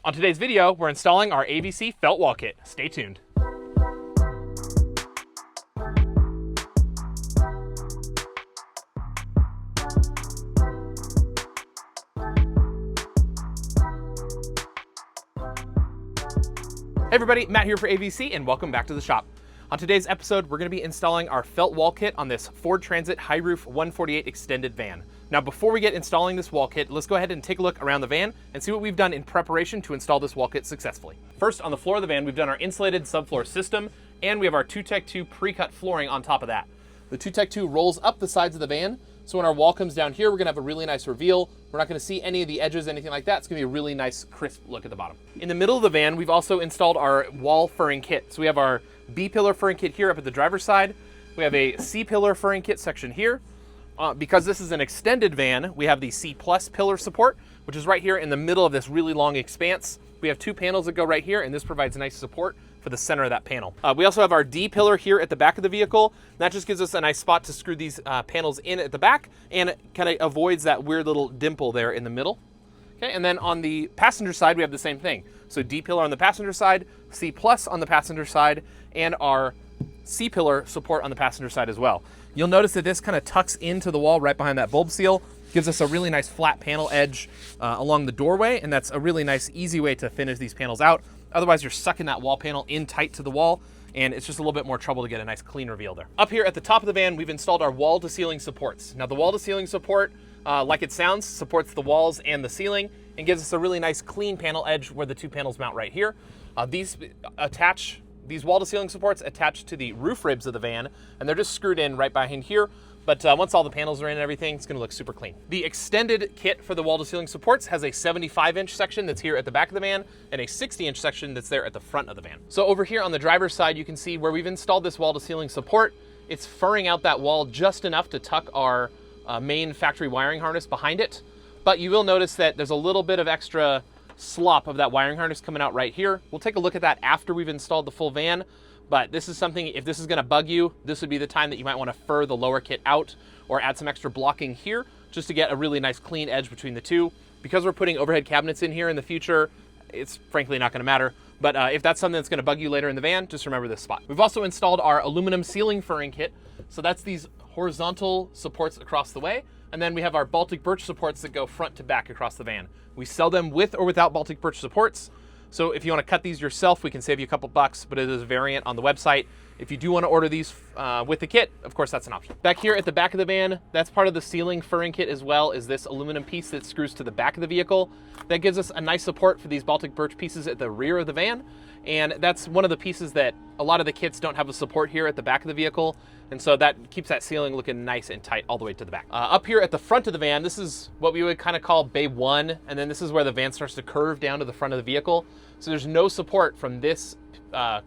On today's video, we're installing our AVC felt wall kit. Stay tuned. Hey everybody, Matt here for AVC and welcome back to the shop. On today's episode, we're going to be installing our felt wall kit on this Ford Transit high roof 148 extended van. Now before we get installing this wall kit, let's go ahead and take a look around the van and see what we've done in preparation to install this wall kit successfully. First, on the floor of the van, we've done our insulated subfloor system and we have our 2Tech2 pre-cut flooring on top of that. The 2Tech2 rolls up the sides of the van, so when our wall comes down here, we're gonna have a really nice reveal. We're not gonna see any of the edges, anything like that. It's gonna be a really nice, crisp look at the bottom. In the middle of the van, we've also installed our wall furring kit. So we have our B-pillar furring kit here up at the driver's side. We have a C-pillar furring kit section here. Because this is an extended van, we have the C+ pillar support, which is right here in the middle of this really long expanse. We have two panels that go right here, and this provides nice support for the center of that panel. We also have our D pillar here at the back of the vehicle. That just gives us a nice spot to screw these panels in at the back, and it kind of avoids that weird little dimple there in the middle. Okay, and then on the passenger side, we have the same thing. So D pillar on the passenger side, C+ on the passenger side, and our C pillar support on the passenger side as well. You'll notice that this kind of tucks into the wall right behind that bulb seal, gives us a really nice flat panel edge along the doorway, and that's a really nice, easy way to finish these panels out. Otherwise, you're sucking that wall panel in tight to the wall, and it's just a little bit more trouble to get a nice clean reveal there. Up here at the top of the van, we've installed our wall-to-ceiling supports. Now, the wall-to-ceiling support, like it sounds, supports the walls and the ceiling, and gives us a really nice clean panel edge where the two panels mount right here. These wall-to-ceiling supports attach to the roof ribs of the van, and they're just screwed in right behind here. But once all the panels are in and everything, it's gonna look super clean. The extended kit for the wall-to-ceiling supports has a 75-inch section that's here at the back of the van and a 60-inch section that's there at the front of the van. So over here on the driver's side, you can see where we've installed this wall-to-ceiling support. It's furring out that wall just enough to tuck our main factory wiring harness behind it. But you will notice that there's a little bit of extra slop of that wiring harness coming out right here. We'll take a look at that after we've installed the full van. But this is something, if this is gonna bug you, this would be the time that you might wanna fur the lower kit out or add some extra blocking here just to get a really nice clean edge between the two. Because we're putting overhead cabinets in here in the future, it's frankly not gonna matter. But if that's something that's gonna bug you later in the van, just remember this spot. We've also installed our aluminum ceiling furring kit. So that's these horizontal supports across the way. And then we have our Baltic birch supports that go front to back across the van. We sell them with or without Baltic birch supports. So if you want to cut these yourself, we can save you a couple bucks, but it is a variant on the website. If you do want to order these with the kit, of course, that's an option. Back here at the back of the van, that's part of the ceiling furring kit as well, is this aluminum piece that screws to the back of the vehicle. That gives us a nice support for these Baltic birch pieces at the rear of the van. And that's one of the pieces that a lot of the kits don't have a support here at the back of the vehicle. And so that keeps that ceiling looking nice and tight all the way to the back. Up here at the front of the van, this is what we would kind of call bay one. And then this is where the van starts to curve down to the front of the vehicle. So there's no support from this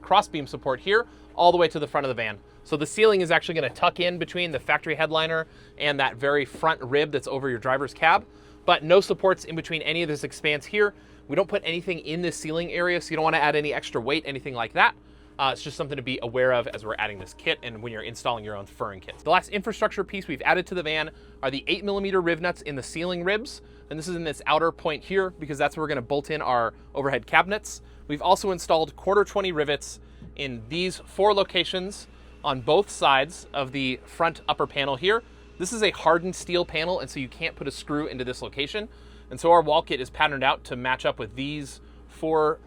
crossbeam support here all the way to the front of the van. So the ceiling is actually gonna tuck in between the factory headliner and that very front rib that's over your driver's cab, but no supports in between any of this expanse here. We don't put anything in this ceiling area, so you don't wanna add any extra weight, anything like that. It's just something to be aware of as we're adding this kit and when you're installing your own furring kits. The last infrastructure piece we've added to the van are the 8mm riv nuts in the ceiling ribs. And this is in this outer point here because that's where we're gonna bolt in our overhead cabinets. We've also installed 1/4-20 rivets in these 4 locations on both sides of the front upper panel here. This is a hardened steel panel, and so you can't put a screw into this location. And so our wall kit is patterned out to match up with these 4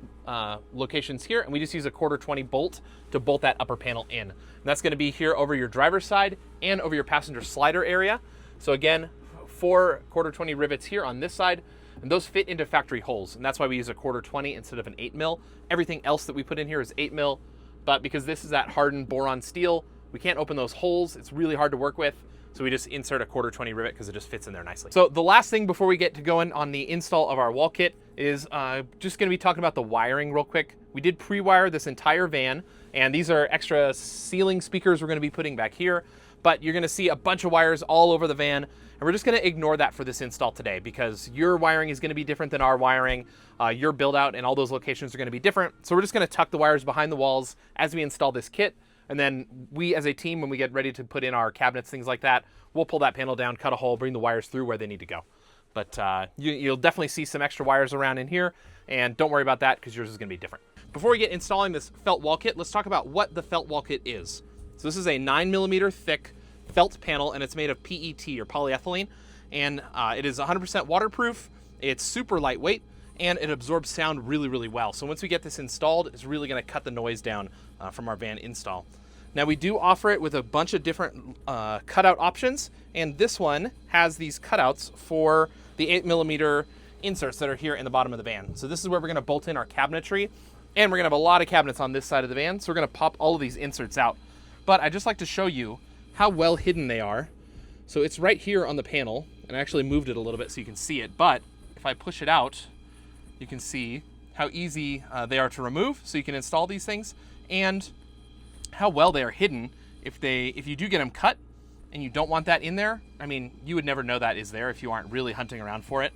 locations here, and we just use a 1/4-20 bolt to bolt that upper panel in. And that's gonna be here over your driver's side and over your passenger slider area. So again, 4 1/4-20 rivets here on this side, and those fit into factory holes, and that's why we use a 1/4-20 instead of an 8mm. Everything else that we put in here is 8mm, but because this is that hardened boron steel, we can't open those holes. It's really hard to work with. So we just insert a 1/4-20 rivet because it just fits in there nicely. So the last thing before we get to going on the install of our wall kit is just gonna be talking about the wiring real quick. We did pre-wire this entire van, and these are extra ceiling speakers we're gonna be putting back here, but you're gonna see a bunch of wires all over the van, and we're just gonna ignore that for this install today because your wiring is gonna be different than our wiring. Your build out and all those locations are gonna be different. So we're just gonna tuck the wires behind the walls as we install this kit. And then we as a team, when we get ready to put in our cabinets, things like that, we'll pull that panel down, cut a hole, bring the wires through where they need to go. But you'll definitely see some extra wires around in here, and don't worry about that because yours is going to be different. Before we get installing this felt wall kit, let's talk about what the felt wall kit is. So this is a 9mm thick felt panel, and it's made of PET or polyethylene, and it is 100% waterproof. It's super lightweight, and it absorbs sound really, really well. So once we get this installed, it's really going to cut the noise down from our van install. Now we do offer it with a bunch of different cutout options, and this one has these cutouts for the 8mm inserts that are here in the bottom of the van. So this is where we're going to bolt in our cabinetry, and we're going to have a lot of cabinets on this side of the van, so we're going to pop all of these inserts out. But I'd just like to show you how well hidden they are. So it's right here on the panel, and I actually moved it a little bit so you can see it, but if I push it out, you can see how easy they are to remove, so you can install these things, and how well they are hidden. If you do get them cut and you don't want that in there, I mean, you would never know that is there if you aren't really hunting around for it.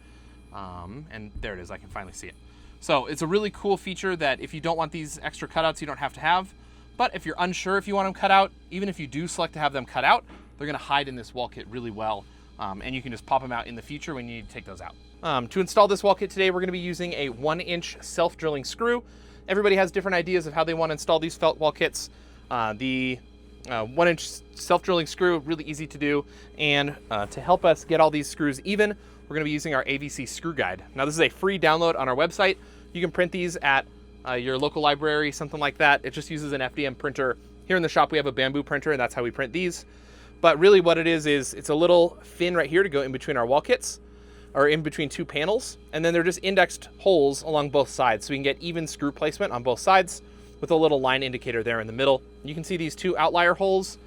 And there it is, I can finally see it. So it's a really cool feature that if you don't want these extra cutouts, you don't have to have. But if you're unsure if you want them cut out, even if you do select to have them cut out, they're gonna hide in this wall kit really well. And you can just pop them out in the future when you need to take those out. To install this wall kit today, we're gonna be using a 1-inch self-drilling screw. Everybody has different ideas of how they wanna install these felt wall kits. The 1-inch self-drilling screw, really easy to do. And to help us get all these screws even, we're gonna be using our AVC screw guide. Now this is a free download on our website. You can print these at your local library, something like that. It just uses an FDM printer. Here in the shop, we have a bamboo printer, and that's how we print these. But really what it is it's a little fin right here to go in between our wall kits, or in between two panels. And then they're just indexed holes along both sides, so we can get even screw placement on both sides with a little line indicator there in the middle. You can see these two outlier holes,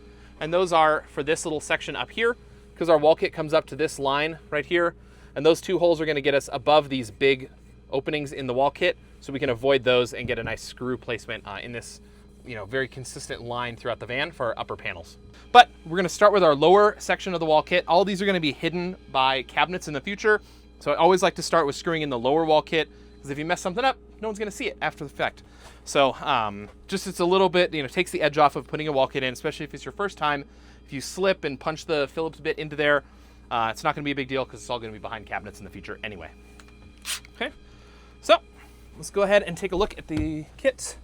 and those are for this little section up here, because our wall kit comes up to this line right here. And those two holes are gonna get us above these big openings in the wall kit, so we can avoid those and get a nice screw placement in this very consistent line throughout the van for our upper panels. But we're gonna start with our lower section of the wall kit. All these are gonna be hidden by cabinets in the future. So I always like to start with screwing in the lower wall kit, because if you mess something up, no one's gonna see it after the fact. So just it's a little bit, takes the edge off of putting a wall kit in, especially if it's your first time. If you slip and punch the Phillips bit into there, it's not gonna be a big deal because it's all gonna be behind cabinets in the future anyway. Okay, so let's go ahead and take a look at the kit.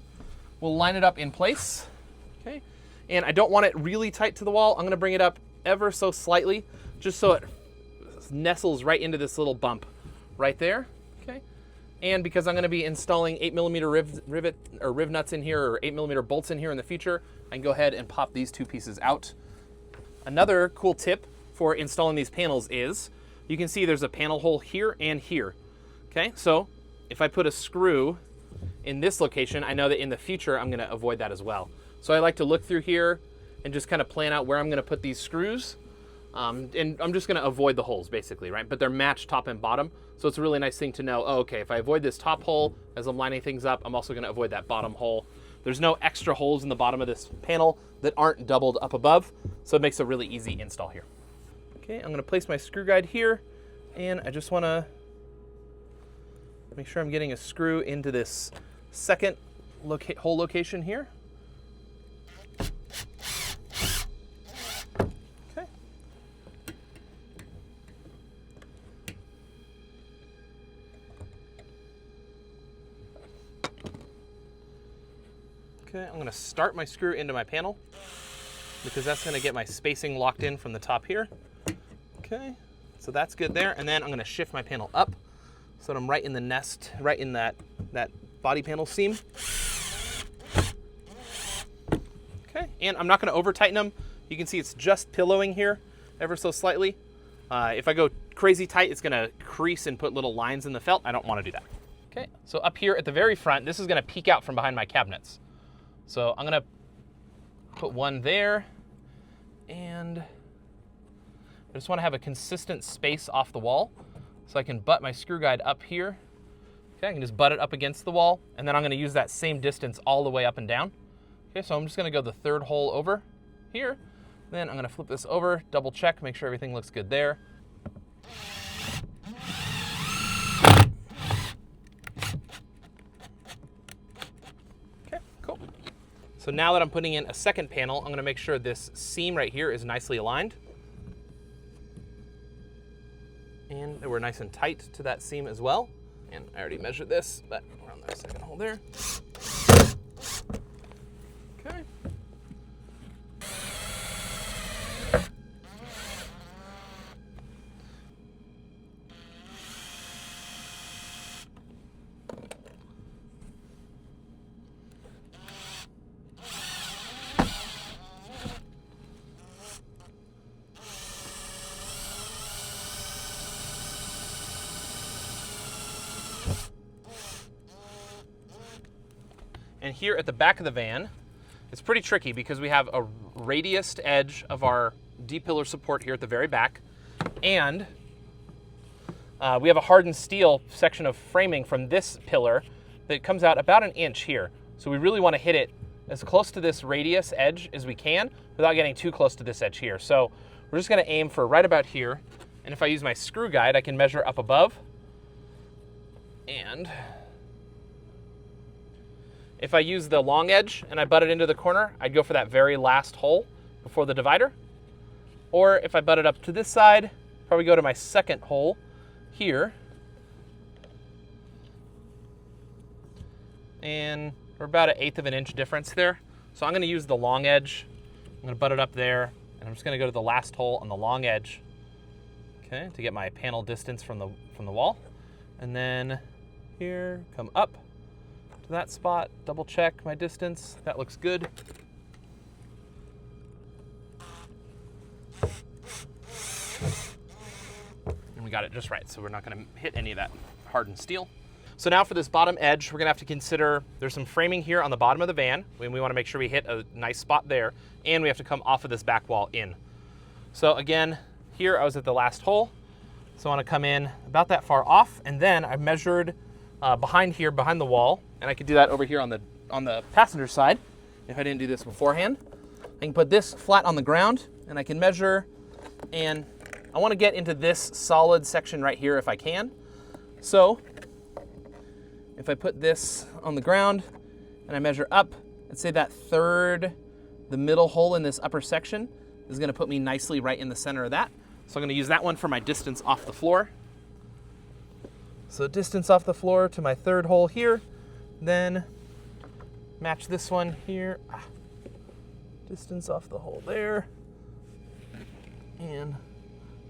We'll line it up in place, okay? And I don't want it really tight to the wall. I'm gonna bring it up ever so slightly, just so it nestles right into this little bump right there, okay? And because I'm gonna be installing 8mm riv nuts in here, or 8mm bolts in here in the future, I can go ahead and pop these two pieces out. Another cool tip for installing these panels is, you can see there's a panel hole here and here, okay? So if I put a screw in this location, I know that in the future I'm gonna avoid that as well. So I like to look through here and just kind of plan out where I'm gonna put these screws. And I'm just gonna avoid the holes basically, right? But they're matched top and bottom. So it's a really nice thing to know, oh, okay, if I avoid this top hole as I'm lining things up, I'm also gonna avoid that bottom hole. There's no extra holes in the bottom of this panel that aren't doubled up above. So it makes a really easy install here. Okay, I'm gonna place my screw guide here, and I just wanna make sure I'm getting a screw into this second hole location here. Okay. Okay, I'm gonna start my screw into my panel because that's gonna get my spacing locked in from the top here. Okay, so that's good there. And then I'm gonna shift my panel up so that I'm right in the nest, right in that body panel seam. Okay, and I'm not gonna over tighten them. You can see it's just pillowing here ever so slightly. If I go crazy tight, it's gonna crease and put little lines in the felt. I don't wanna do that. Okay, so up here at the very front, this is gonna peek out from behind my cabinets. So I'm gonna put one there, and I just wanna have a consistent space off the wall so I can butt my screw guide up here. Okay, I can just butt it up against the wall, and then I'm gonna use that same distance all the way up and down. Okay, so I'm just gonna go the third hole over here. Then I'm gonna flip this over, double check, make sure everything looks good there. Okay, cool. So now that I'm putting in a second panel, I'm gonna make sure this seam right here is nicely aligned. And we're nice and tight to that seam as well. And I already measured this, but we're on the second hole there. Okay. And here at the back of the van, it's pretty tricky because we have a radiused edge of our D-pillar support here at the very back, and we have a hardened steel section of framing from this pillar that comes out about an inch here. So we really want to hit it as close to this radius edge as we can without getting too close to this edge here. So we're just going to aim for right about here, and if I use my screw guide, I can measure up above, and if I use the long edge and I butt it into the corner, I'd go for that very last hole before the divider. Or if I butt it up to this side, probably go to my second hole here. And we're about 1/8 of an inch difference there. So I'm gonna use the long edge. I'm gonna butt it up there, and I'm just gonna go to the last hole on the long edge, okay, to get my panel distance from the wall. And then here, come up to that spot, double check my distance. That looks good. And we got it just right, so we're not gonna hit any of that hardened steel. So now for this bottom edge, we're gonna have to consider there's some framing here on the bottom of the van, and we wanna make sure we hit a nice spot there, and we have to come off of this back wall in. So again, here I was at the last hole, so I wanna come in about that far off, and then I measured behind here, behind the wall, and I could do that over here on the passenger side if I didn't do this beforehand. I can put this flat on the ground, and I can measure, and I wanna get into this solid section right here if I can. So if I put this on the ground and I measure up, let's say that the middle hole in this upper section is gonna put me nicely right in the center of that. So I'm gonna use that one for my distance off the floor. So distance off the floor to my third hole here, then match this one here. Distance off the hole there. And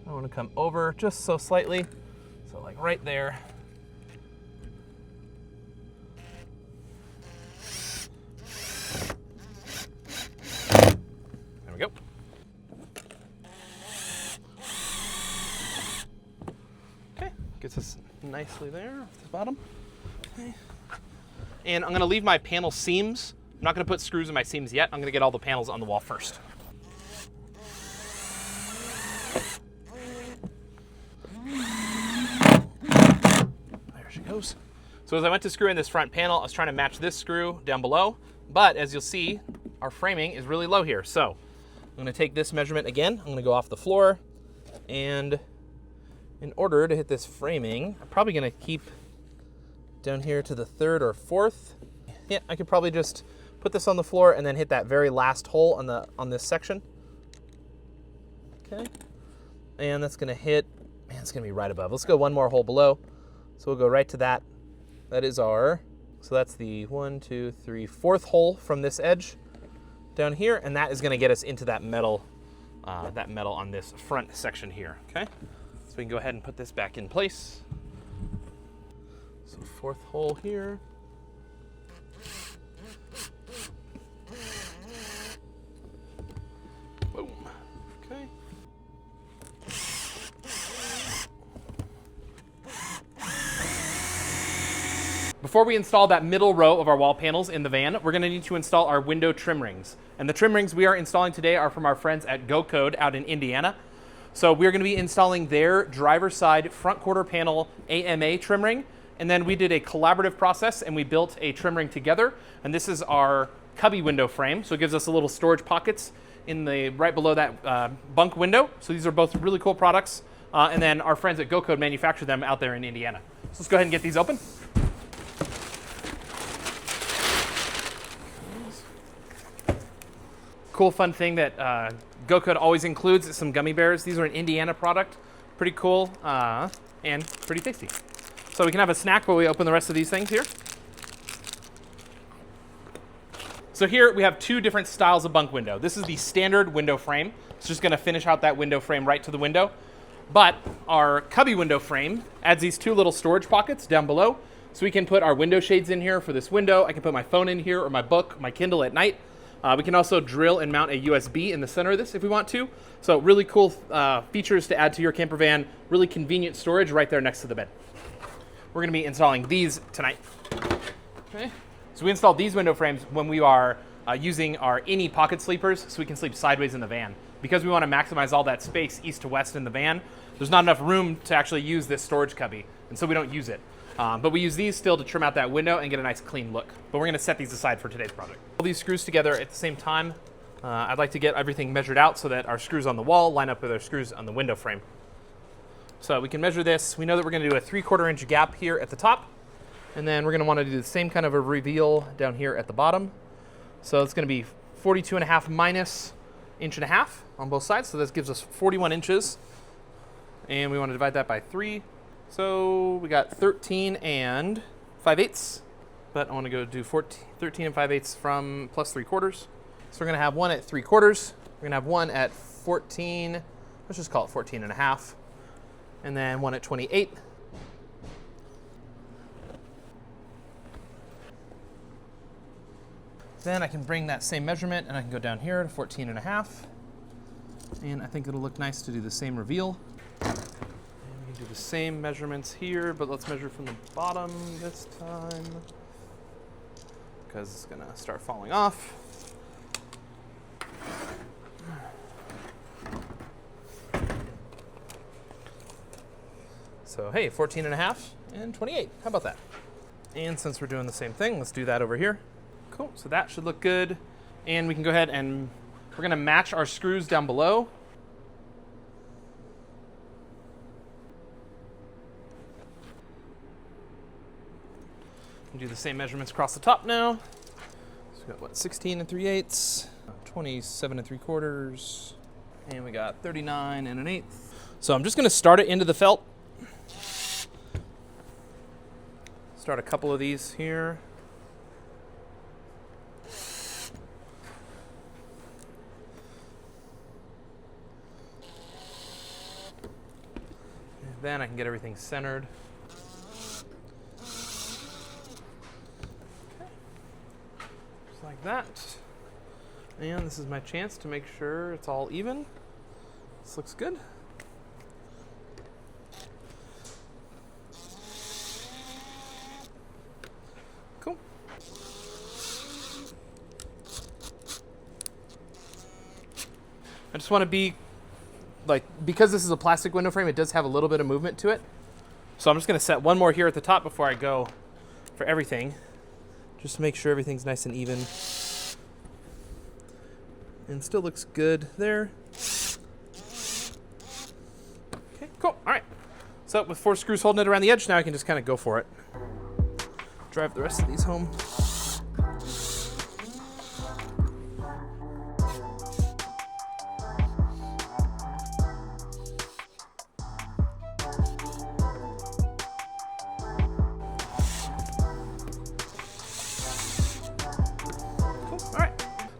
I wanna come over just so slightly, so like right there. There we go. Okay, gets us nicely there off the bottom. Okay. And I'm gonna leave my panel seams. I'm not gonna put screws in my seams yet. I'm gonna get all the panels on the wall first. There she goes. So as I went to screw in this front panel, I was trying to match this screw down below, but as you'll see, our framing is really low here. So I'm gonna take this measurement again. I'm gonna go off the floor, and in order to hit this framing, I'm probably gonna keep down here to the third or fourth. Yeah, I could probably just put this on the floor and then hit that very last hole on this section. Okay, and that's gonna hit, man, it's gonna be right above. Let's go one more hole below. So we'll go right to that. That is so that's the 1, 2, 3, fourth hole from this edge down here, and that is gonna get us into that metal on this front section here, okay? So we can go ahead and put this back in place. So fourth hole here. Boom, okay. Before we install that middle row of our wall panels in the van, we're gonna need to install our window trim rings. And the trim rings we are installing today are from our friends at Go Code out in Indiana. So we're gonna be installing their driver's side front quarter panel AMA trim ring. And then we did a collaborative process and we built a trim ring together. And this is our cubby window frame. So it gives us a little storage pockets right below that bunk window. So these are both really cool products. And then our friends at Go Code manufacture them out there in Indiana. So let's go ahead and get these open. Cool fun thing that Go Code always includes is some gummy bears. These are an Indiana product. Pretty cool and pretty tasty. So we can have a snack while we open the rest of these things here. So here we have two different styles of bunk window. This is the standard window frame. It's just gonna finish out that window frame right to the window. But our cubby window frame adds these two little storage pockets down below. So we can put our window shades in here for this window. I can put my phone in here or my book, my Kindle at night. We can also drill and mount a USB in the center of this if we want to. So really cool features to add to your camper van. Really convenient storage right there next to the bed. We're gonna be installing these tonight. Okay. So we installed these window frames when we are using our any pocket sleepers so we can sleep sideways in the van. Because we want to maximize all that space east to west in the van, there's not enough room to actually use this storage cubby, and so we don't use it. But we use these still to trim out that window and get a nice clean look. But we're going to set these aside for today's project. All these screws together at the same time. I'd like to get everything measured out so that our screws on the wall line up with our screws on the window frame. So we can measure this. We know that we're going to do a 3/4 inch gap here at the top. And then we're going to want to do the same kind of a reveal down here at the bottom. So it's going to be 42.5 minus 1.5 inches on both sides. So this gives us 41 inches. And we want to divide that by 3. So we got 13 and 5/8. But I want to go do 13 and 5/8 from plus 3/4. So we're going to have one at 3/4. We're going to have one at 14. Let's just call it 14.5. And then one at 28. Then I can bring that same measurement and I can go down here to 14.5. And I think it'll look nice to do the same reveal. And we can do the same measurements here, but let's measure from the bottom this time because it's gonna start falling off. So hey, 14.5 and 28, how about that? And since we're doing the same thing, let's do that over here. Cool, so that should look good. And we can go ahead and we're gonna match our screws down below. And do the same measurements across the top now. So we got what, 16 and 3/8, 27 and 3/4, and we got 39 and 1/8. So I'm just gonna start it into the felt. Start a couple of these here. Then I can get everything centered. Okay. Just like that. And this is my chance to make sure it's all even. This looks good. Cool. I just want to be because this is a plastic window frame, it does have a little bit of movement to it. So I'm just gonna set one more here at the top before I go for everything, just to make sure everything's nice and even. And still looks good there. Okay, cool, all right. So with 4 screws holding it around the edge, now I can just kind of go for it. Drive the rest of these home.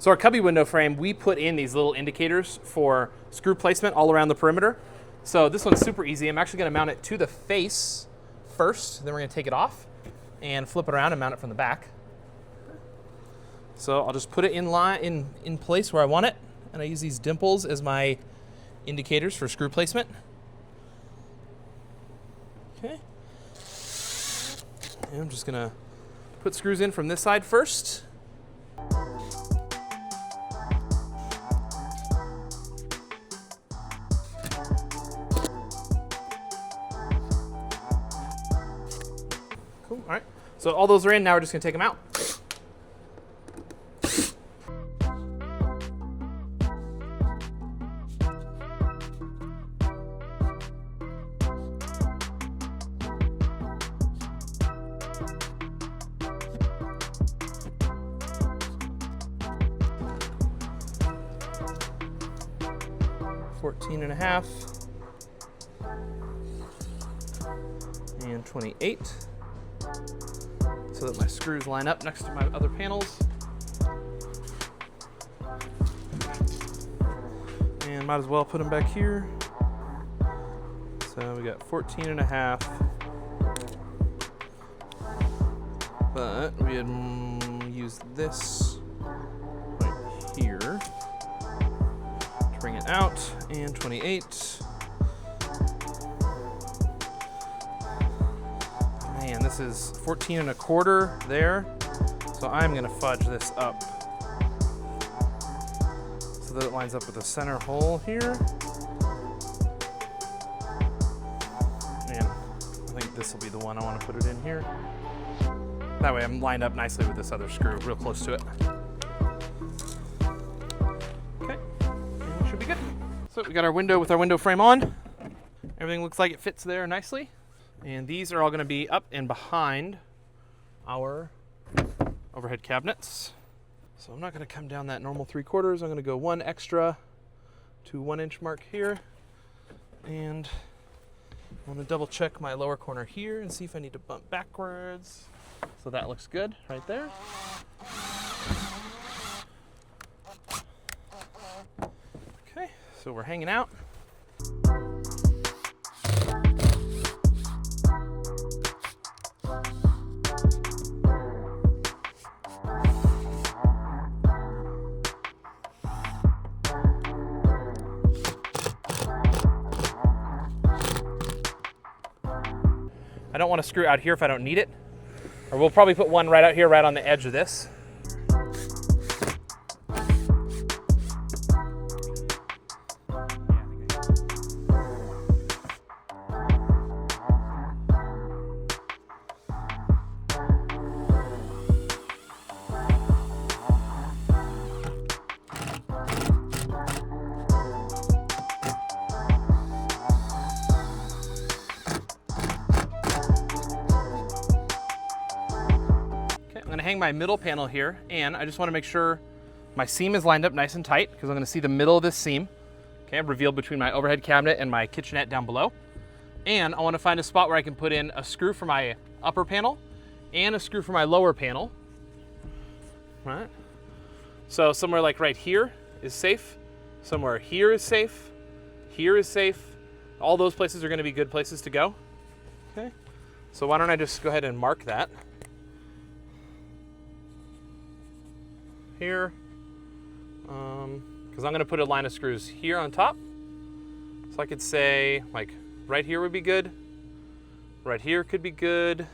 So our cubby window frame, we put in these little indicators for screw placement all around the perimeter. So this one's super easy. I'm actually gonna mount it to the face first, then we're gonna take it off and flip it around and mount it from the back. So I'll just put it in place where I want it, and I use these dimples as my indicators for screw placement. Okay. And I'm just gonna put screws in from this side first. Cool, all right. So all those are in, now we're just gonna take them out. $14.5. and 28, so that my screws line up next to my other panels. And might as well put them back here. So we got 14.5, but we had used this right here to bring it out, and 28. Man, this is 14.25 there, so I'm gonna fudge this up so that it lines up with the center hole here. And I think this will be the one I want to put it in here. That way I'm lined up nicely with this other screw, real close to it. Okay, and should be good. So we got our window with our window frame on. Everything looks like it fits there nicely. And these are all going to be up and behind our overhead cabinets. So I'm not going to come down that normal 3/4. I'm going to go one extra to 1 inch mark here. And I'm going to double check my lower corner here and see if I need to bump backwards. So that looks good right there. Okay, so we're hanging out. I don't want to screw out here if I don't need it. Or we'll probably put one right out here, right on the edge of this. I'm going to hang my middle panel here, and I just want to make sure my seam is lined up nice and tight because I'm going to see the middle of this seam. Okay, I'm revealed between my overhead cabinet and my kitchenette down below. And I want to find a spot where I can put in a screw for my upper panel and a screw for my lower panel. Right? So somewhere like right here is safe. Somewhere here is safe. Here is safe. All those places are going to be good places to go. Okay. So why don't I just go ahead and mark that. Here, because I'm going to put a line of screws here on top. So I could say like right here would be good, right here could be good,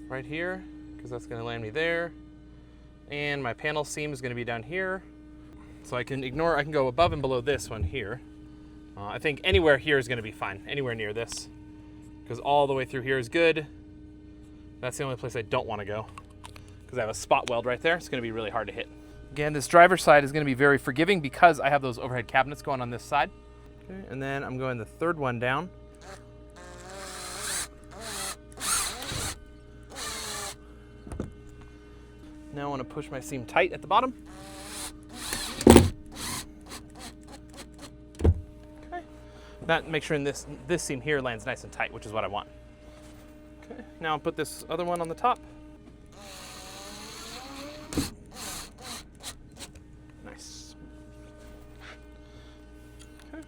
right here, because that's going to land me there, and my panel seam is going to be down here. So I can go above and below this one here. I think anywhere here is going to be fine, anywhere near this, because all the way through here is good. That's the only place I don't want to go because I have a spot weld right there. It's going to be really hard to hit. Again, this driver's side is going to be very forgiving because I have those overhead cabinets going on this side. Okay, and then I'm going the third one down. Now I want to push my seam tight at the bottom. Okay. That make sure this seam here lands nice and tight, which is what I want. Okay, now I'll put this other one on the top. Nice. Okay.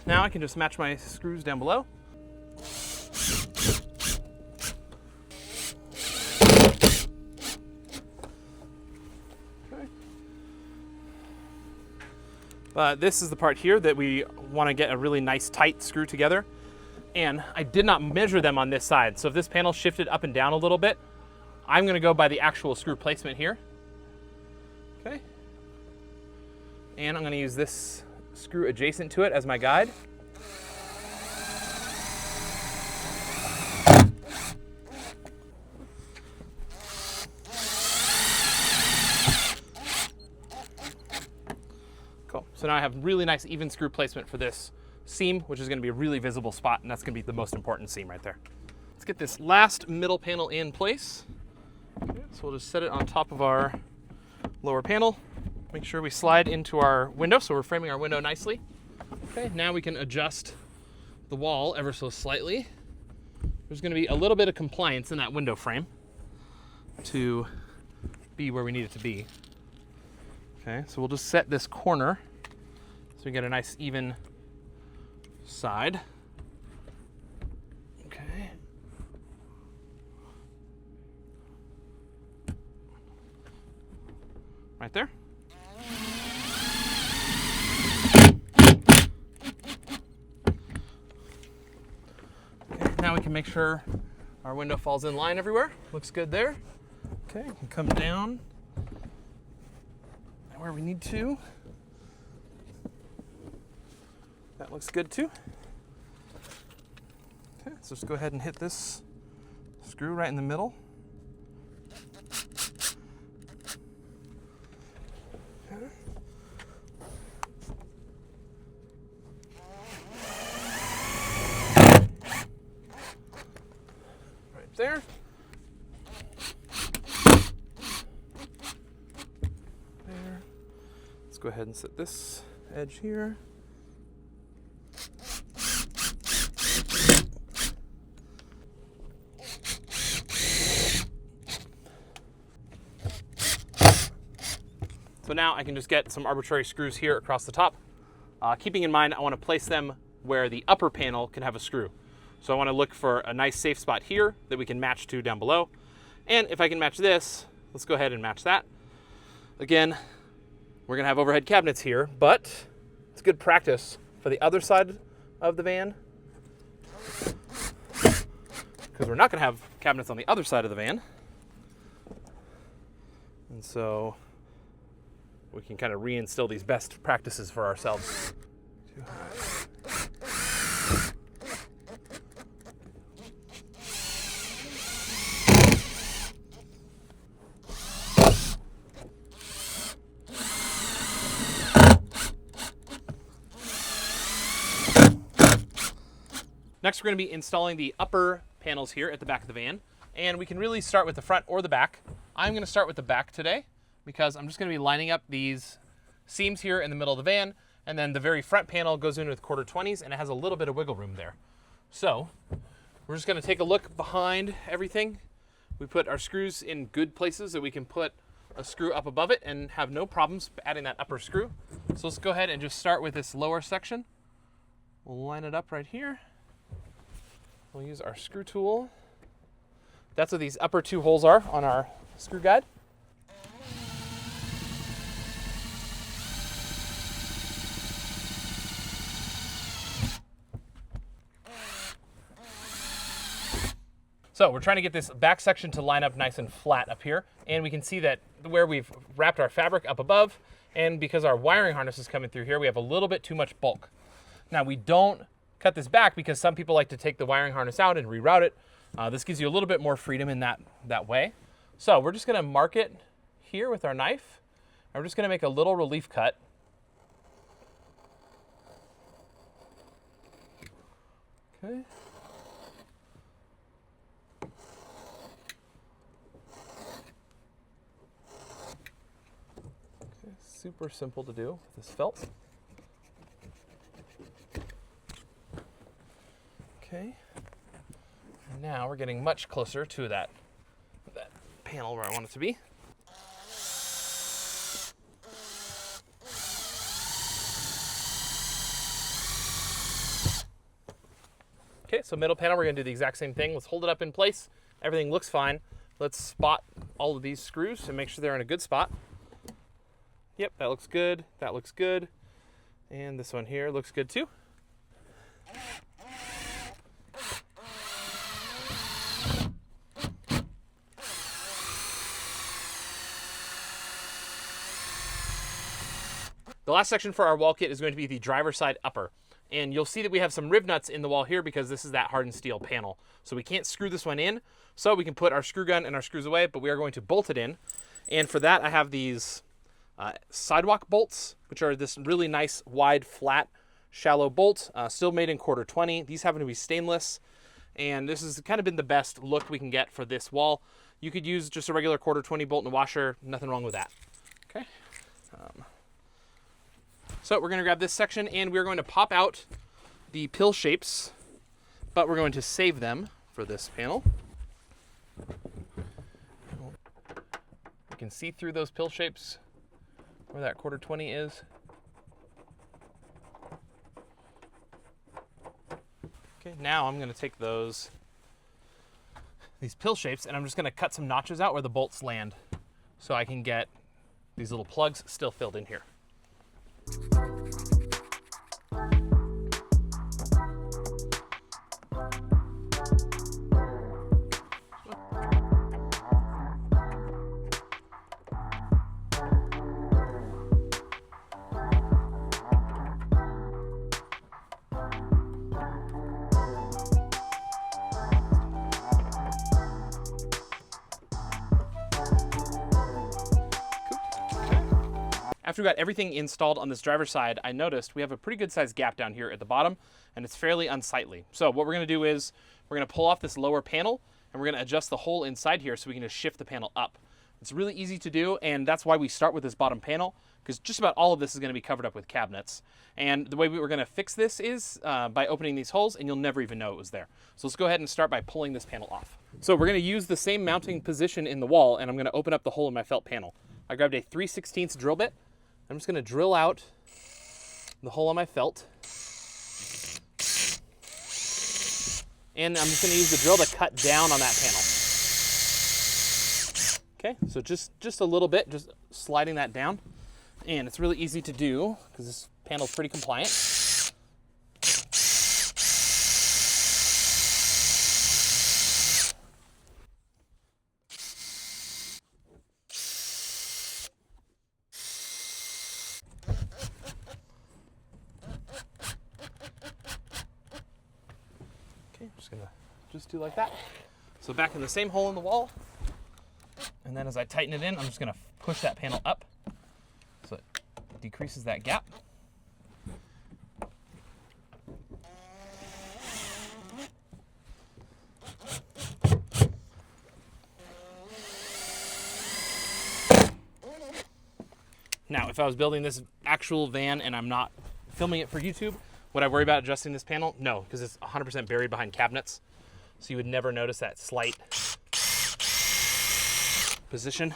Now I can just match my screws down below. Okay. But this is the part here that we want to get a really nice tight screw together. And I did not measure them on this side. So if this panel shifted up and down a little bit, I'm gonna go by the actual screw placement here. Okay. And I'm gonna use this screw adjacent to it as my guide. Cool, so now I have really nice even screw placement for this seam, which is going to be a really visible spot, and that's going to be the most important seam right there. Let's get this last middle panel in place. Okay, so we'll just set it on top of our lower panel. Make sure we slide into our window, so we're framing our window nicely. Okay, now we can adjust the wall ever so slightly. There's going to be a little bit of compliance in that window frame to be where we need it to be. Okay, so we'll just set this corner so we get a nice even side. Okay. Right there. Now we can make sure our window falls in line everywhere. Looks good there. Okay, we can come down where we need to. That looks good too. Okay, so just go ahead and hit this screw right in the middle. Okay. There. There. Let's go ahead and set this edge here. So now I can just get some arbitrary screws here across the top. Keeping in mind, I want to place them where the upper panel can have a screw. So I want to look for a nice safe spot here that we can match to down below. And if I can match this, let's go ahead and match that. Again, we're going to have overhead cabinets here, but it's good practice for the other side of the van, because we're not going to have cabinets on the other side of the van. And so we can kind of reinstill these best practices for ourselves. Too high. Next, we're going to be installing the upper panels here at the back of the van, and we can really start with the front or the back. I'm going to start with the back today because I'm just going to be lining up these seams here in the middle of the van, and then the very front panel goes in with 1/4-20s, and it has a little bit of wiggle room there. So we're just going to take a look behind everything. We put our screws in good places so we can put a screw up above it and have no problems adding that upper screw. So let's go ahead and just start with this lower section. We'll line it up right here. We'll use our screw tool. That's what these upper 2 holes are on our screw guide. So we're trying to get this back section to line up nice and flat up here. And we can see that where we've wrapped our fabric up above, and because our wiring harness is coming through here, we have a little bit too much bulk. Now we don't cut this back because some people like to take the wiring harness out and reroute it. This gives you a little bit more freedom in that way. So we're just going to mark it here with our knife. And we're just going to make a little relief cut. Okay. Super simple to do with this felt. Okay, now we're getting much closer to that panel where I want it to be. Okay, so middle panel, we're going to do the exact same thing. Let's hold it up in place. Everything looks fine. Let's spot all of these screws to make sure they're in a good spot. Yep, that looks good. That looks good. And this one here looks good too. The last section for our wall kit is going to be the driver's side upper. And you'll see that we have some rib nuts in the wall here because this is that hardened steel panel. So we can't screw this one in. So we can put our screw gun and our screws away, but we are going to bolt it in. And for that, I have these sidewalk bolts, which are this really nice, wide, flat, shallow bolt, still made in 1/4-20. These happen to be stainless. And this has kind of been the best look we can get for this wall. You could use just a regular 1/4-20 bolt in a washer. Nothing wrong with that. Okay. So we're going to grab this section and we're going to pop out the pill shapes, but we're going to save them for this panel. You can see through those pill shapes where that 1/4-20 is. Okay, now I'm going to take these pill shapes and I'm just going to cut some notches out where the bolts land so I can get these little plugs still filled in here. After we got everything installed on this driver's side, I noticed we have a pretty good sized gap down here at the bottom, and it's fairly unsightly. So what we're going to do is we're going to pull off this lower panel, and we're going to adjust the hole inside here so we can just shift the panel up. It's really easy to do, and that's why we start with this bottom panel, because just about all of this is going to be covered up with cabinets. And the way we're going to fix this is by opening these holes, and you'll never even know it was there. So let's go ahead and start by pulling this panel off. So we're going to use the same mounting position in the wall, and I'm going to open up the hole in my felt panel. I grabbed a 3/16 drill bit. I'm just going to drill out the hole on my felt. And I'm just going to use the drill to cut down on that panel. Okay, so just a little bit, just sliding that down. And it's really easy to do because this panel's pretty compliant. Okay, I'm just gonna do like that. So back in the same hole in the wall. And then as I tighten it in, I'm just gonna push that panel up so it decreases that gap. Now, if I was building this actual van and I'm not filming it for YouTube, would I worry about adjusting this panel? No, because it's 100% buried behind cabinets. So you would never notice that slight position.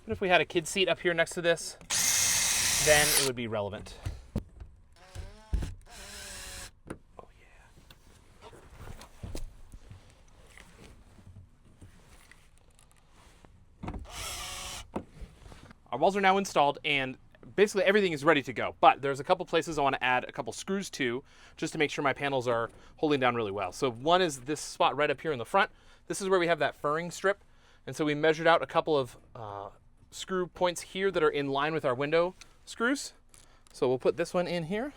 But if we had a kid seat up here next to this, then it would be relevant. Oh yeah. Our walls are now installed and basically everything is ready to go, but there's a couple places I want to add a couple screws to just to make sure my panels are holding down really well. So one is this spot right up here in the front. This is where we have that furring strip. And so we measured out a couple of screw points here that are in line with our window screws. So we'll put this one in here.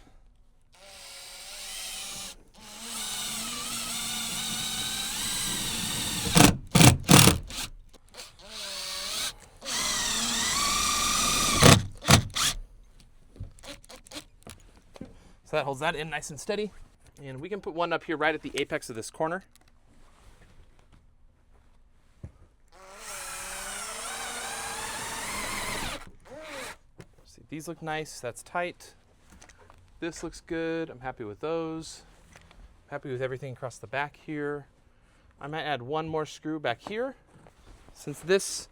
So that holds that in nice and steady. And we can put one up here right at the apex of this corner. See, these look nice, that's tight. This looks good, I'm happy with those. I'm happy with everything across the back here. I might add one more screw back here. Since this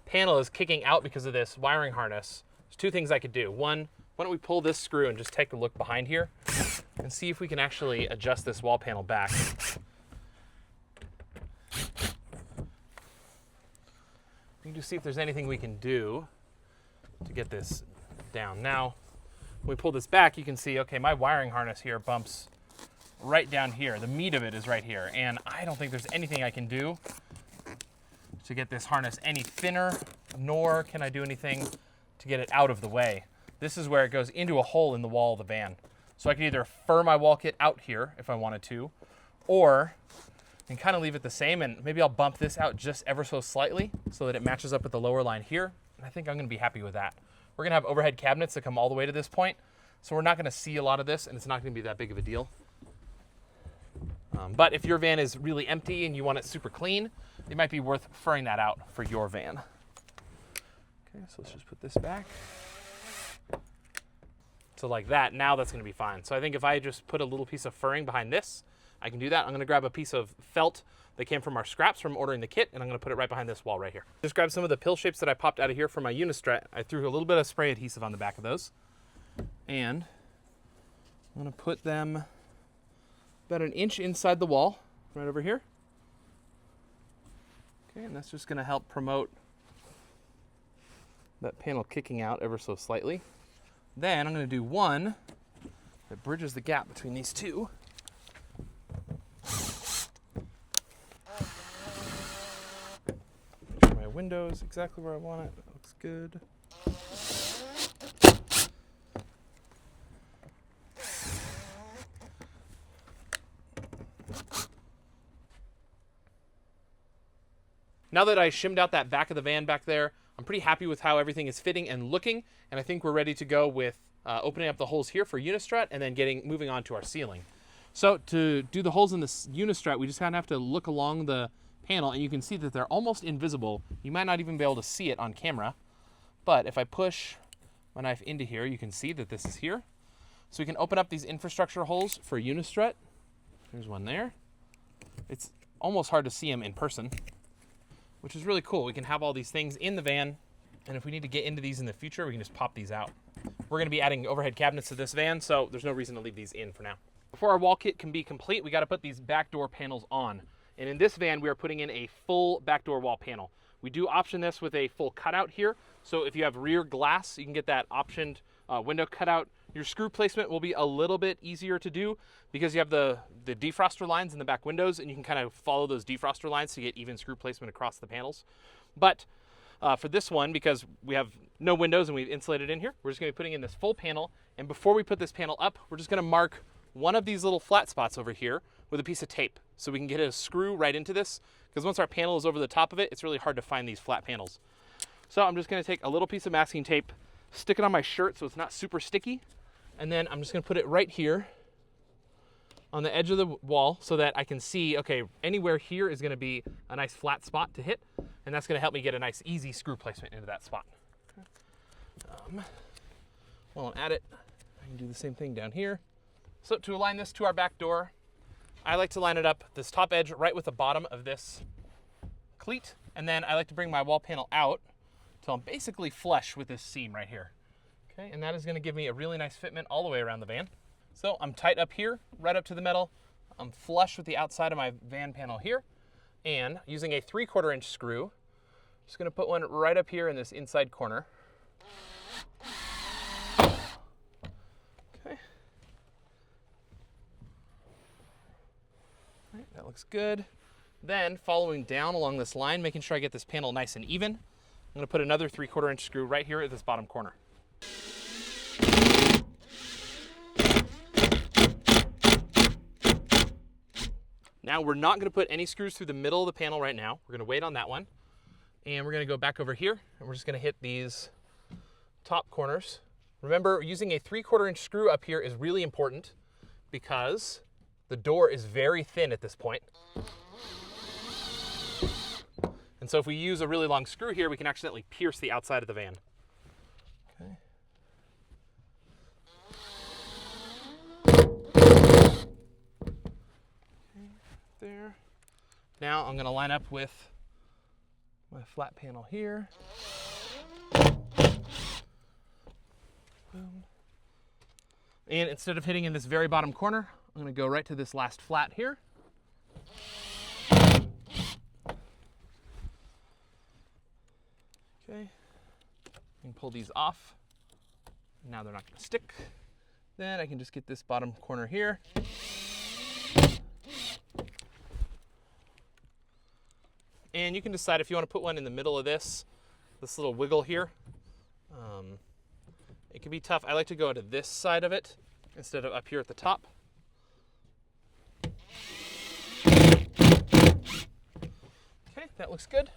panel is kicking out because of this wiring harness, there's two things I could do. One, why don't we pull this screw and just take a look behind here and see if we can actually adjust this wall panel back. We can just see if there's anything we can do to get this down. Now, when we pull this back, you can see, okay, my wiring harness here bumps right down here. The meat of it is right here. And I don't think there's anything I can do to get this harness any thinner, nor can I do anything to get it out of the way. This is where it goes into a hole in the wall of the van. So I can either fur my wall kit out here if I wanted to, or I can kind of leave it the same and maybe I'll bump this out just ever so slightly so that it matches up with the lower line here. And I think I'm gonna be happy with that. We're gonna have overhead cabinets that come all the way to this point, so we're not gonna see a lot of this and it's not gonna be that big of a deal. But if your van is really empty and you want it super clean, it might be worth furring that out for your van. Okay, so let's just put this back. So like that, now that's gonna be fine. So I think if I just put a little piece of furring behind this, I can do that. I'm gonna grab a piece of felt that came from our scraps from ordering the kit, and I'm gonna put it right behind this wall right here. Just grab some of the pill shapes that I popped out of here from my Unistrut. I threw a little bit of spray adhesive on the back of those. And I'm gonna put them about an inch inside the wall, right over here. Okay, and that's just gonna help promote that panel kicking out ever so slightly. Then I'm gonna do one that bridges the gap between these two. Make sure my window is exactly where I want it. That looks good. Now that I shimmed out that back of the van back there, I'm pretty happy with how everything is fitting and looking, and I think we're ready to go with opening up the holes here for Unistrut and then moving on to our ceiling. So to do the holes in this Unistrut, we just kind of have to look along the panel, and you can see that they're almost invisible. You might not even be able to see it on camera, but if I push my knife into here, you can see that this is here. So we can open up these infrastructure holes for Unistrut. There's one there. It's almost hard to see them in person, which is really cool. We can have all these things in the van, and if we need to get into these in the future, we can just pop these out. We're gonna be adding overhead cabinets to this van, so there's no reason to leave these in for now. Before our wall kit can be complete, we gotta put these back door panels on. And in this van, we are putting in a full back door wall panel. We do option this with a full cutout here, so if you have rear glass, you can get that optioned window cutout. Your screw placement will be a little bit easier to do because you have the defroster lines in the back windows, and you can kind of follow those defroster lines to get even screw placement across the panels. But for this one, because we have no windows and we've insulated in here, we're just gonna be putting in this full panel. And before we put this panel up, we're just gonna mark one of these little flat spots over here with a piece of tape so we can get a screw right into this, because once our panel is over the top of it, it's really hard to find these flat panels. So I'm just gonna take a little piece of masking tape, stick it on my shirt so it's not super sticky, and then I'm just gonna put it right here on the edge of the wall so that I can see, okay, anywhere here is gonna be a nice flat spot to hit, and that's gonna help me get a nice easy screw placement into that spot. While I'm at it, I can do the same thing down here. So to align this to our back door, I like to line it up this top edge right with the bottom of this cleat, and then I like to bring my wall panel out till I'm basically flush with this seam right here. Okay, and that is gonna give me a really nice fitment all the way around the van. So I'm tight up here, right up to the metal. I'm flush with the outside of my van panel here, and using a 3/4 inch screw, just gonna put one right up here in this inside corner. Okay. All right, that looks good. Then following down along this line, making sure I get this panel nice and even, I'm gonna put another 3/4 inch screw right here at this bottom corner. Now we're not gonna put any screws through the middle of the panel right now. We're gonna wait on that one. And we're gonna go back over here, and we're just gonna hit these top corners. Remember, using a 3/4 inch screw up here is really important because the door is very thin at this point. And so if we use a really long screw here, we can accidentally pierce the outside of the van. Okay. There. Now I'm gonna line up with my flat panel here. Boom. And instead of hitting in this very bottom corner, I'm gonna go right to this last flat here. Okay, and pull these off. Now they're not gonna stick. Then I can just get this bottom corner here. And you can decide if you want to put one in the middle of this little wiggle here. It can be tough. I like to go to this side of it instead of up here at the top. Okay, that looks good.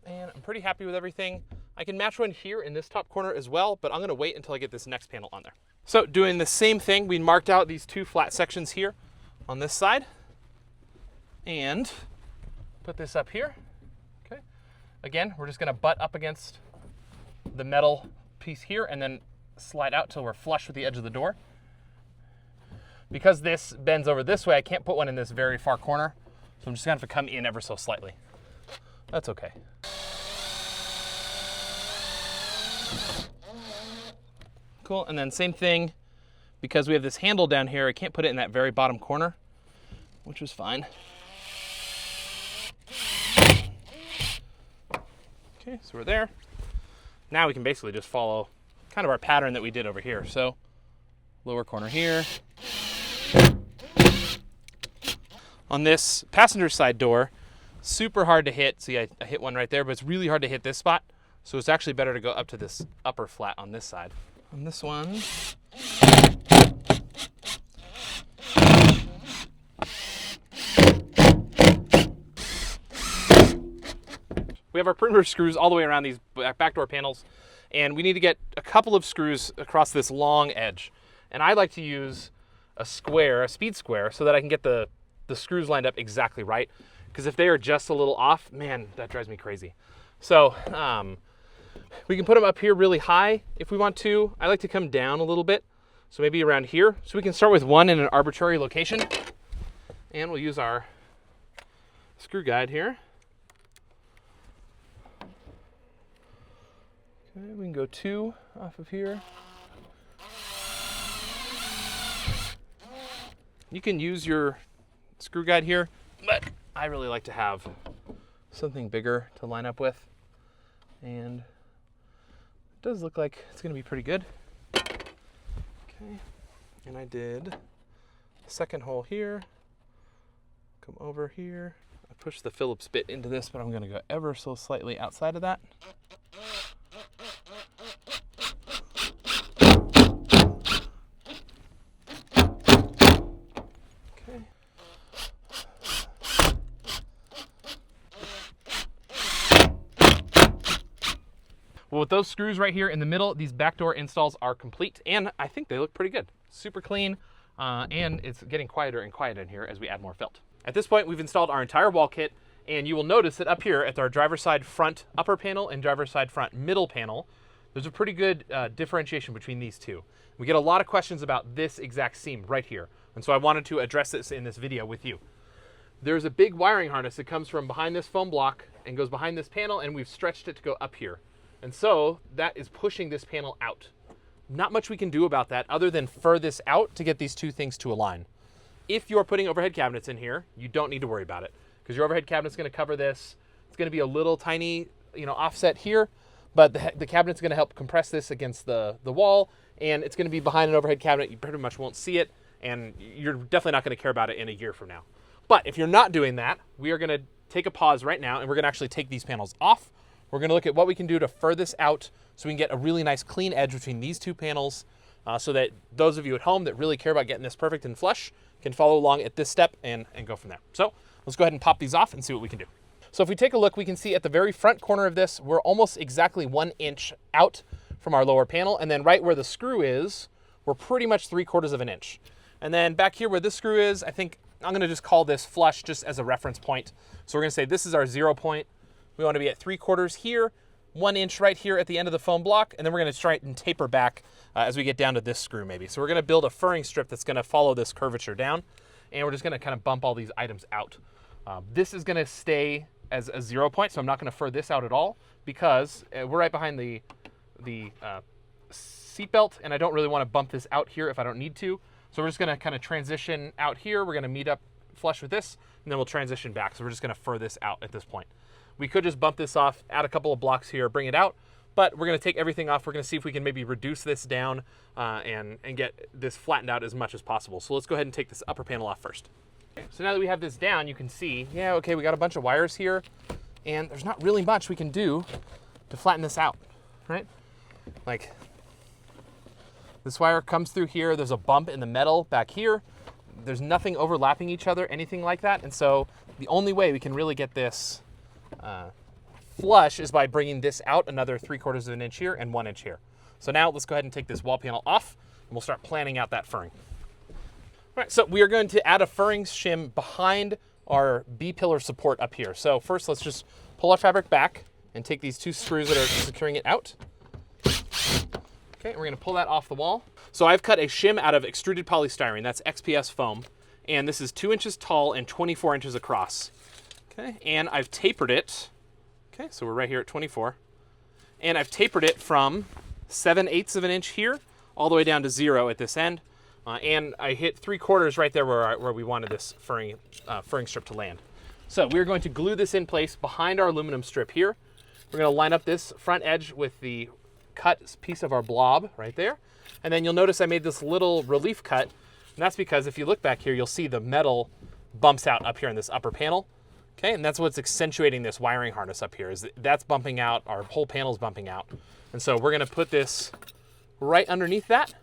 And I'm pretty happy with everything. I can match one here in this top corner as well, but I'm gonna wait until I get this next panel on there. So doing the same thing, we marked out these two flat sections here on this side. And put this up here. Okay. Again, we're just gonna butt up against the metal piece here and then slide out till we're flush with the edge of the door. Because this bends over this way, I can't put one in this very far corner, so I'm just gonna have to come in ever so slightly. That's okay. Cool, and then same thing, because we have this handle down here, I can't put it in that very bottom corner, which was fine. Okay, so we're there. Now we can basically just follow kind of our pattern that we did over here. So lower corner here. On this passenger side door, super hard to hit. See, I hit one right there, but it's really hard to hit this spot. So it's actually better to go up to this upper flat on this side. On this one, we have our perimeter screws all the way around these back door panels, and we need to get a couple of screws across this long edge. And I like to use a square, a speed square, so that I can get the screws lined up exactly right. Because if they are just a little off, man, that drives me crazy. So we can put them up here really high if we want to. I like to come down a little bit, so maybe around here. So we can start with one in an arbitrary location, and we'll use our screw guide here. Okay, we can go 2 off of here. You can use your screw guide here, but I really like to have something bigger to line up with. And it does look like it's gonna be pretty good. Okay, and I did second hole here, come over here. I pushed the Phillips bit into this, but I'm gonna go ever so slightly outside of that. Well, with those screws right here in the middle, these backdoor installs are complete, and I think they look pretty good. Super clean, and it's getting quieter and quieter in here as we add more felt. At this point, we've installed our entire wall kit, and you will notice that up here at our driver's side front upper panel and driver's side front middle panel, there's a pretty good differentiation between these two. We get a lot of questions about this exact seam right here, and so I wanted to address this in this video with you. There's a big wiring harness that comes from behind this foam block and goes behind this panel, and we've stretched it to go up here. And so that is pushing this panel out. Not much we can do about that other than fur this out to get these two things to align. If you're putting overhead cabinets in here, you don't need to worry about it, because your overhead cabinet's gonna cover this. It's gonna be a little tiny, offset here, but the cabinet's gonna help compress this against the wall, and it's gonna be behind an overhead cabinet. You pretty much won't see it, and you're definitely not gonna care about it in a year from now. But if you're not doing that, we are gonna take a pause right now, and we're gonna actually take these panels off. We're gonna look at what we can do to fur this out so we can get a really nice clean edge between these two panels, so that those of you at home that really care about getting this perfect and flush can follow along at this step and go from there. So let's go ahead and pop these off and see what we can do. So if we take a look, we can see at the very front corner of this, we're almost exactly 1 inch out from our lower panel. And then right where the screw is, we're pretty much 3/4 of an inch. And then back here where this screw is, I think I'm gonna just call this flush just as a reference point. So we're gonna say this is our 0 point. We want to be at 3/4 here, 1 inch right here at the end of the foam block, and then we're going to try and taper back as we get down to this screw maybe. So we're going to build a furring strip that's going to follow this curvature down, and we're just going to kind of bump all these items out. This is going to stay as a 0 point, so I'm not going to fur this out at all, because we're right behind the seat belt, and I don't really want to bump this out here if I don't need to. So we're just going to kind of transition out here. We're going to meet up flush with this, and then we'll transition back. So we're just going to fur this out at this point. We could just bump this off, add a couple of blocks here, bring it out, but we're gonna take everything off. We're gonna see if we can maybe reduce this down and get this flattened out as much as possible. So let's go ahead and take this upper panel off first. So now that we have this down, you can see, yeah, okay, we got a bunch of wires here, and there's not really much we can do to flatten this out, right? Like, this wire comes through here, there's a bump in the metal back here, there's nothing overlapping each other, anything like that, and so the only way we can really get this flush is by bringing this out another 3/4 of an inch here and 1 inch here. So now let's go ahead and take this wall panel off, and we'll start planning out that furring. All right, so we are going to add a furring shim behind our B-pillar support up here. So first, let's just pull our fabric back and take these 2 screws that are securing it out. Okay, we're gonna pull that off the wall. So I've cut a shim out of extruded polystyrene, that's XPS foam, and this is 2 inches tall and 24 inches across. Okay, and I've tapered it. Okay, so we're right here at 24. And I've tapered it from 7/8 of an inch here all the way down to 0 at this end. And I hit 3/4 right there where we wanted this furring strip to land. So we're going to glue this in place behind our aluminum strip here. We're going to line up this front edge with the cut piece of our blob right there. And then you'll notice I made this little relief cut. And that's because if you look back here, you'll see the metal bumps out up here in this upper panel. Okay, and that's what's accentuating this wiring harness up here, is that's bumping out, our whole panel's bumping out. And so we're gonna put this right underneath that,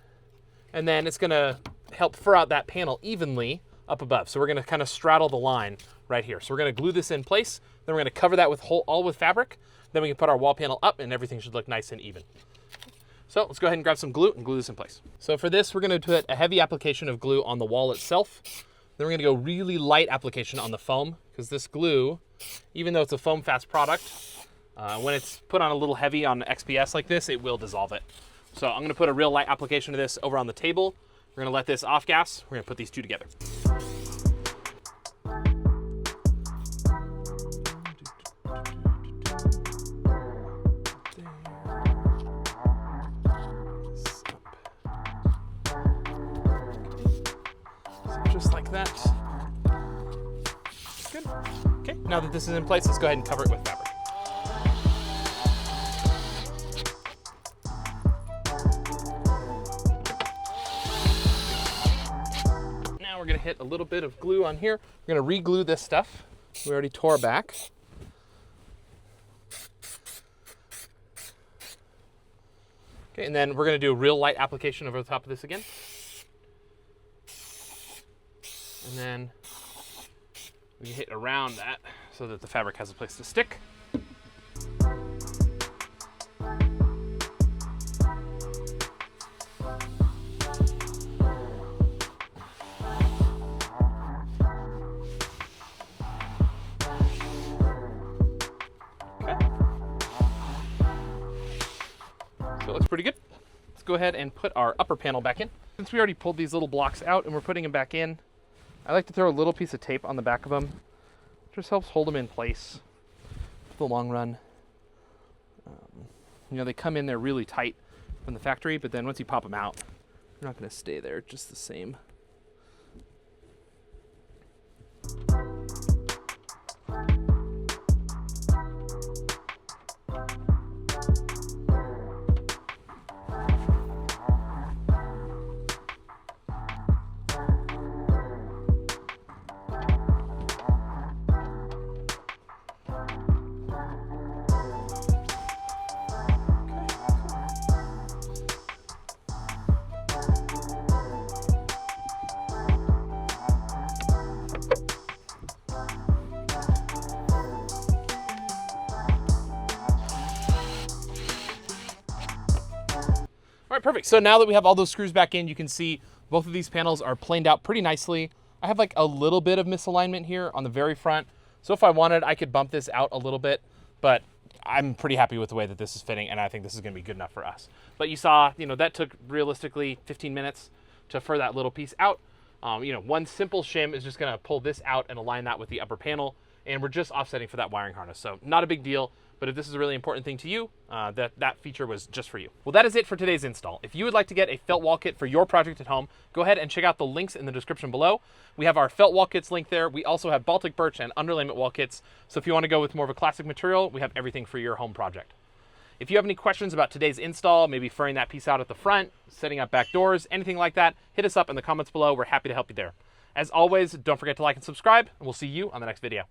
and then it's gonna help fur out that panel evenly up above. So we're gonna kind of straddle the line right here. So we're gonna glue this in place, then we're gonna cover that with all with fabric, then we can put our wall panel up and everything should look nice and even. So let's go ahead and grab some glue and glue this in place. So for this, we're gonna put a heavy application of glue on the wall itself. Then we're gonna go really light application on the foam, because this glue, even though it's a foam fast product, when it's put on a little heavy on XPS like this, it will dissolve it. So I'm gonna put a real light application of this over on the table. We're gonna let this off gas. We're gonna put these 2 together. Just like that. Good. Okay, now that this is in place, let's go ahead and cover it with fabric. Now we're gonna hit a little bit of glue on here. We're gonna re-glue this stuff. We already tore back. Okay, and then we're gonna do a real light application over the top of this again. And then we hit around that so that the fabric has a place to stick. Okay. So it looks pretty good. Let's go ahead and put our upper panel back in. Since we already pulled these little blocks out and we're putting them back in, I like to throw a little piece of tape on the back of them. It just helps hold them in place for the long run. You know, they come in there really tight from the factory, but then once you pop them out, they're not going to stay there just the same. All right, perfect. So now that we have all those screws back in, you can see both of these panels are planed out pretty nicely. I have like a little bit of misalignment here on the very front. So if I wanted, I could bump this out a little bit, but I'm pretty happy with the way that this is fitting, and I think this is gonna be good enough for us. But you saw, you know, that took realistically 15 minutes to fur that little piece out. You know, one simple shim is just gonna pull this out and align that with the upper panel, and we're just offsetting for that wiring harness. So not a big deal. But if this is a really important thing to you, that feature was just for you. Well, that is it for today's install. If you would like to get a felt wall kit for your project at home, go ahead and check out the links in the description below. We have our felt wall kits link there. We also have Baltic birch and underlayment wall kits. So if you want to go with more of a classic material, we have everything for your home project. If you have any questions about today's install, maybe furring that piece out at the front, setting up back doors, anything like that, hit us up in the comments below. We're happy to help you there. As always, don't forget to like and subscribe, and we'll see you on the next video.